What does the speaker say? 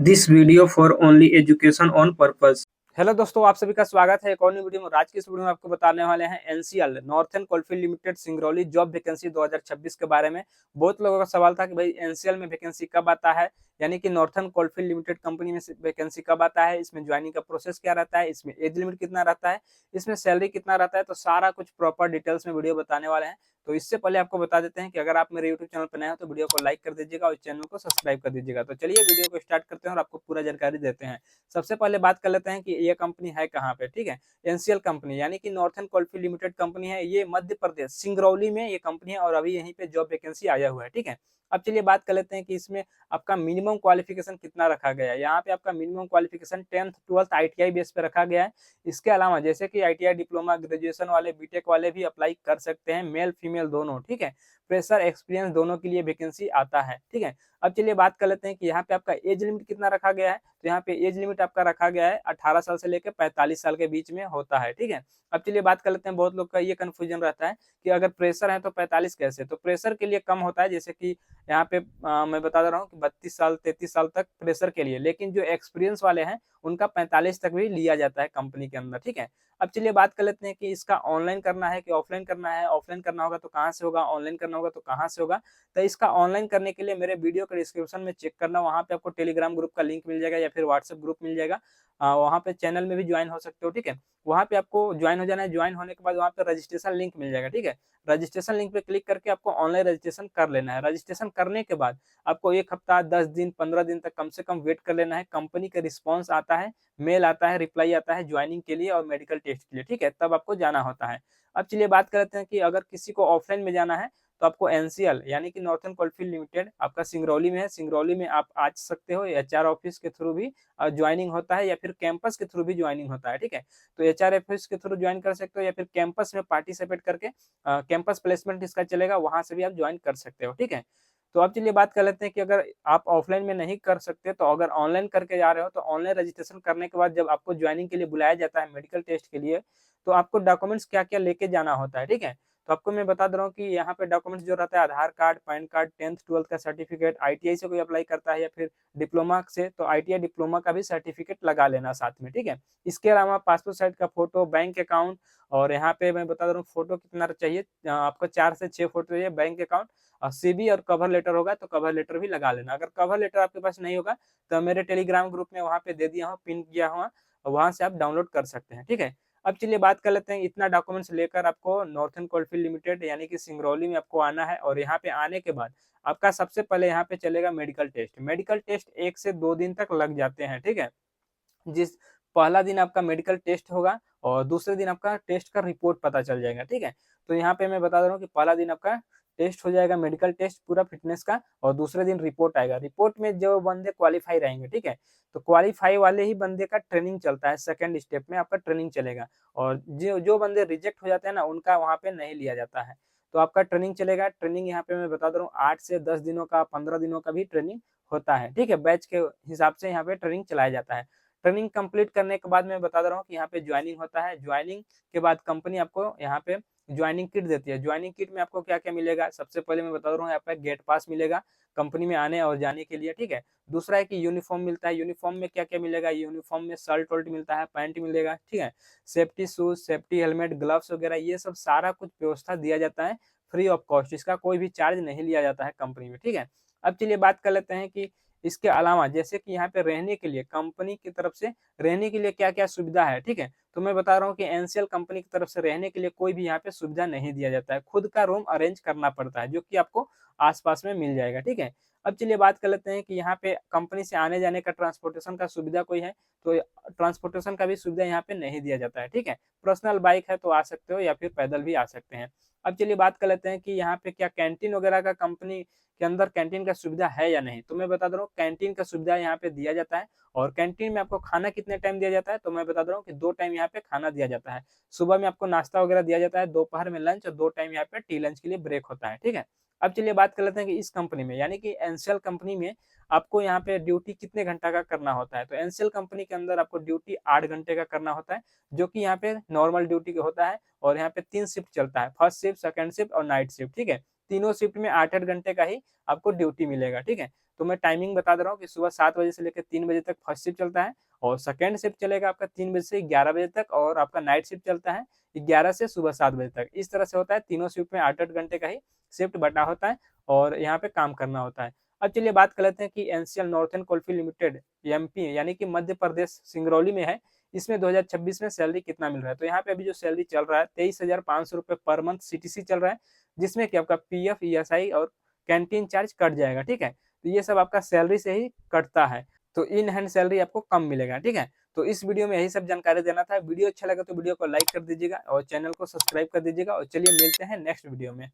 This video for only education on purpose। Hello दोस्तों, आप सभी का स्वागत है एक और नई वीडियो में। आज की इस वीडियो में आपको बताने वाले हैं NCL northern coalfield limited Singrauli job vacancy 2026 के बारे में। बहुत लोगों का सवाल था कि भाई एनसीएल में वैकेंसी कब आता है, यानी कि नॉर्थर्न कोलफील्ड लिमिटेड कंपनी में वैकेंसी कब आता है, इसमें ज्वाइनिंग का प्रोसेस क्या रहता है, इसमें एज लिमिट कितना रहता है, इसमें सैलरी कितना रहता है। तो सारा कुछ प्रॉपर डिटेल्स में वीडियो बताने वाले हैं। तो इससे पहले आपको बता देते हैं कि अगर आप मेरे यूट्यूब चैनल पर नए हो तो वीडियो को लाइक कर दीजिएगा और चैनल को सब्सक्राइब कर दीजिएगा। तो चलिए वीडियो को स्टार्ट करते हैं और आपको पूरा जानकारी देते हैं। सबसे पहले बात कर लेते हैं कि ये कंपनी है कहाँ पे। ठीक है, एनसीएल कंपनी यानी कि नॉर्थर्न कोलफील्ड लिमिटेड कंपनी है। ये मध्य प्रदेश सिंगरौली में ये कंपनी है और अभी यहीं पे जॉब वैकेंसी आया हुआ है। ठीक है, अब चलिए बात कर लेते हैं कि इसमें आपका मिनिमम क्वालिफिकेशन कितना रखा गया है। यहाँ पे आपका minimum qualification 10th 12th ITI base पे रखा गया है। इसके अलावा जैसे कि आईटीआई डिप्लोमा ग्रेजुएशन वाले बीटेक वाले भी अप्लाई कर सकते हैं, मेल फीमेल दोनों। ठीक है, फ्रेशर एक्सपीरियंस दोनों के लिए वैकेंसी आता है। ठीक है, अब चलिए बात कर लेते हैं कि यहाँ पे आपका एज लिमिट कितना रखा गया है। तो यहाँ पे एज लिमिट आपका रखा गया है 18 साल से लेकर 45 साल के बीच में होता है। ठीक है, अब चलिए बात कर लेते हैं, बहुत लोग का ये कंफ्यूजन रहता है कि अगर प्रेशर है तो 45 कैसे। तो प्रेशर के लिए कम होता है, जैसे कि यहाँ पे मैं बता दे रहा हूँ कि 32 साल 33 साल तक प्रेशर के लिए, लेकिन जो एक्सपीरियंस वाले हैं उनका 45 तक भी लिया जाता है कंपनी के अंदर। ठीक है, अब चलिए बात कर लेते हैं कि इसका ऑनलाइन करना है कि ऑफलाइन करना है। ऑफलाइन करना होगा तो कहाँ से होगा, ऑनलाइन करना होगा तो कहाँ से होगा। तो इसका ऑनलाइन करने के लिए मेरे वीडियो के डिस्क्रिप्शन में चेक करना, वहाँ पे आपको टेलीग्राम ग्रुप का लिंक मिल जाएगा या फिर व्हाट्सएप ग्रुप मिल जाएगा। वहाँ पे चैनल में भी ज्वाइन हो सकते हो। ठीक है, वहाँ पे आपको ज्वाइन हो जाना है। ज्वाइन होने के बाद वहाँ पे रजिस्ट्रेशन लिंक मिल जाएगा। ठीक है, रजिस्ट्रेशन लिंक पे क्लिक करके आपको ऑनलाइन रजिस्ट्रेशन कर लेना है। रजिस्ट्रेशन करने के बाद आपको 1 हफ्ता 10 दिन 15 दिन तक कम से कम वेट कर लेना है। कंपनी का रिस्पॉन्स आता है, मेल आता है, रिप्लाई आता है ज्वाइनिंग के लिए और मेडिकल टेस्ट के लिए। ठीक है, तब आपको जाना होता है। अब चलिए बात कर लेते हैं कि अगर किसी को ऑफलाइन में जाना है तो आपको एनसीएल यानी कि नॉर्थर्न कोलफील्ड लिमिटेड आपका सिंगरौली में है। सिंगरौली में आप आ सकते हो, एचआर ऑफिस के थ्रू भी ज्वाइनिंग होता है या फिर कैंपस के थ्रू भी ज्वाइनिंग होता है। ठीक है, तो एचआर ऑफिस के थ्रू ज्वाइन कर सकते हो या फिर कैंपस में पार्टिसिपेट करके कैंपस प्लेसमेंट इसका चलेगा, वहां से भी आप ज्वाइन कर सकते हो। ठीक है, तो अब चलिए बात कर लेते हैं कि अगर आप ऑफलाइन में नहीं कर सकते तो अगर ऑनलाइन करके जा रहे हो तो ऑनलाइन रजिस्ट्रेशन करने के बाद जब आपको ज्वाइनिंग के लिए बुलाया जाता है मेडिकल टेस्ट के लिए, तो आपको डॉक्यूमेंट्स क्या क्या लेके जाना होता है। ठीक है, तो आपको मैं बता दे रहा हूँ कि यहाँ पे डॉक्यूमेंट्स जो रहता है आधार card, pan card, 10th 12th का सर्टिफिकेट, आईटीआई से कोई अप्लाई करता है या फिर डिप्लोमा से तो आईटीआई डिप्लोमा का भी सर्टिफिकेट लगा लेना साथ में। ठीक है, इसके अलावा पासपोर्ट साइज का फोटो, बैंक अकाउंट, और यहाँ पे मैं बता दे रहा हूँ फोटो कितना चाहिए, आपको 4 से 6 फोटो चाहिए, बैंक अकाउंट और सीवी और कवर लेटर होगा तो कवर लेटर भी लगा लेना। अगर कवर लेटर आपके पास नहीं होगा तो मेरे टेलीग्राम ग्रुप में वहाँ पे दे दिया हूँ, पिन किया हुआ, वहां से आप डाउनलोड कर सकते हैं। ठीक है, अब चलिए बात कर लेते हैं, इतना डॉक्यूमेंट्स लेकर आपको नॉर्थर्न कोलफील्ड लिमिटेड यानी कि सिंगरौली में आपको आना है। और यहाँ पे आने के बाद आपका सबसे पहले यहाँ पे चलेगा मेडिकल टेस्ट। मेडिकल टेस्ट 1 से 2 दिन तक लग जाते हैं। ठीक है, जिस पहला दिन आपका मेडिकल टेस्ट होगा और दूसरे दिन आपका टेस्ट का रिपोर्ट पता चल जाएगा। ठीक है, तो यहाँ पे मैं बता दे रहा हूँ कि पहला दिन आपका टेस्ट हो जाएगा मेडिकल टेस्ट पूरा फिटनेस का, और दूसरे दिन रिपोर्ट आएगा। रिपोर्ट में जो बंदे क्वालिफाई रहेंगे, ठीक है, तो क्वालिफाई वाले ही बंदे का ट्रेनिंग चलता है। सेकंड स्टेप में आपका ट्रेनिंग चलेगा, और जो जो बंदे रिजेक्ट हो जाते हैं ना उनका वहाँ पे नहीं लिया जाता है। तो आपका ट्रेनिंग चलेगा। ट्रेनिंग यहाँ पे मैं बता दे रहा हूँ 8 से 10 दिनों का, 15 दिनों का भी ट्रेनिंग होता है। ठीक है, बैच के हिसाब से यहाँ पे ट्रेनिंग चलाया जाता है। ट्रेनिंग कंप्लीट करने के बाद मैं बता दे रहा हूँ कि यहाँ पे ज्वाइनिंग होता है। ज्वाइनिंग के बाद कंपनी आपको यहाँ पे ज्वाइनिंग किट देती है। ज्वाइनिंग किट में आपको क्या क्या मिलेगा, सबसे पहले मैं बता रहा हूँ, यहाँ पे गेट पास मिलेगा कंपनी में आने और जाने के लिए। ठीक है, दूसरा है कि यूनिफॉर्म मिलता है। यूनिफॉर्म में क्या क्या मिलेगा, यूनिफॉर्म में शर्ट वर्ट मिलता है, पैंट मिलेगा। ठीक है, safety shoes, safety helmet, gloves वगैरह ये सब सारा कुछ व्यवस्था दिया जाता है फ्री ऑफ कॉस्ट। इसका कोई भी चार्ज नहीं लिया जाता है कंपनी में। ठीक है, अब चलिए बात कर लेते हैं कि इसके अलावा जैसे कि यहाँ पे रहने के लिए कंपनी की तरफ से रहने के लिए क्या क्या सुविधा है। ठीक है, तो मैं बता रहा हूँ कि एनसीएल कंपनी की तरफ से रहने के लिए कोई भी यहाँ पे सुविधा नहीं दिया जाता है। खुद का रूम अरेंज करना पड़ता है जो कि आपको आसपास में मिल जाएगा। ठीक है, अब चलिए बात कर लेते हैं कि यहाँ पे कंपनी से आने जाने का ट्रांसपोर्टेशन का सुविधा कोई है तो ट्रांसपोर्टेशन का भी सुविधा यहाँ पे नहीं दिया जाता है। ठीक है, पर्सनल बाइक है तो आ सकते हो या फिर पैदल भी आ सकते हैं। अब चलिए बात कर लेते हैं कि यहाँ पे क्या कैंटीन वगैरह का कंपनी के अंदर कैंटीन का सुविधा है या नहीं। तो मैं बता दे रहा हूँ कैंटीन का सुविधा यहाँ पे दिया जाता है। और कैंटीन में आपको खाना कितने टाइम दिया जाता है, तो मैं बता दे रहा हूँ कि 2 टाइम यहाँ पे खाना दिया जाता है। सुबह में आपको नाश्ता वगैरह दिया जाता है, दोपहर में लंच, और 2 टाइम यहाँ पे टी लंच के लिए ब्रेक होता है। ठीक है, अब चलिए बात कर लेते हैं कि इस कंपनी में यानी कि एनसीएल कंपनी में आपको यहाँ पे ड्यूटी कितने घंटा का करना होता है। तो एनसीएल कंपनी के अंदर आपको ड्यूटी 8 घंटे का करना होता है, जो कि यहाँ पे नॉर्मल ड्यूटी होता है। और यहाँ पे 3 शिफ्ट चलता है, फर्स्ट शिफ्ट, सेकंड शिफ्ट और नाइट शिफ्ट। ठीक है, तीनों शिफ्ट में 8-8 घंटे का ही आपको ड्यूटी मिलेगा। ठीक है, तो मैं टाइमिंग बता दे रहा हूँ कि सुबह 7 बजे से लेकर 3 बजे तक फर्स्ट शिफ्ट चलता है और सेकंड शिफ्ट चलेगा आपका 3 बजे से 11 बजे तक और आपका नाइट शिफ्ट चलता है 11 से सुबह 7 बजे तक। इस तरह से होता है, तीनों शिफ्ट में 8-8 घंटे का ही शिफ्ट बटा होता है और यहाँ पे काम करना होता है। अब चलिए बात कर लेते हैं कि NCL northern coalfield limited MP यानी कि मध्य प्रदेश सिंगरौली में है, इसमें 2026 में सैलरी कितना मिल रहा है। तो यहाँ पे अभी जो सैलरी चल रहा है 23,500 रुपये पर मंथ सीटीसी चल रहा है, जिसमें कि आपका पीएफ, ईएसआई और कैंटीन चार्ज कट जाएगा, ठीक है। तो ये सब आपका सैलरी से ही कटता है, तो इन हैंड सैलरी आपको कम मिलेगा, ठीक है। तो इस वीडियो में यही सब जानकारी देना था। वीडियो अच्छा लगा तो वीडियो को लाइक कर दीजिएगा और चैनल को सब्सक्राइब कर दीजिएगा और चलिए मिलते हैं नेक्स्ट वीडियो में।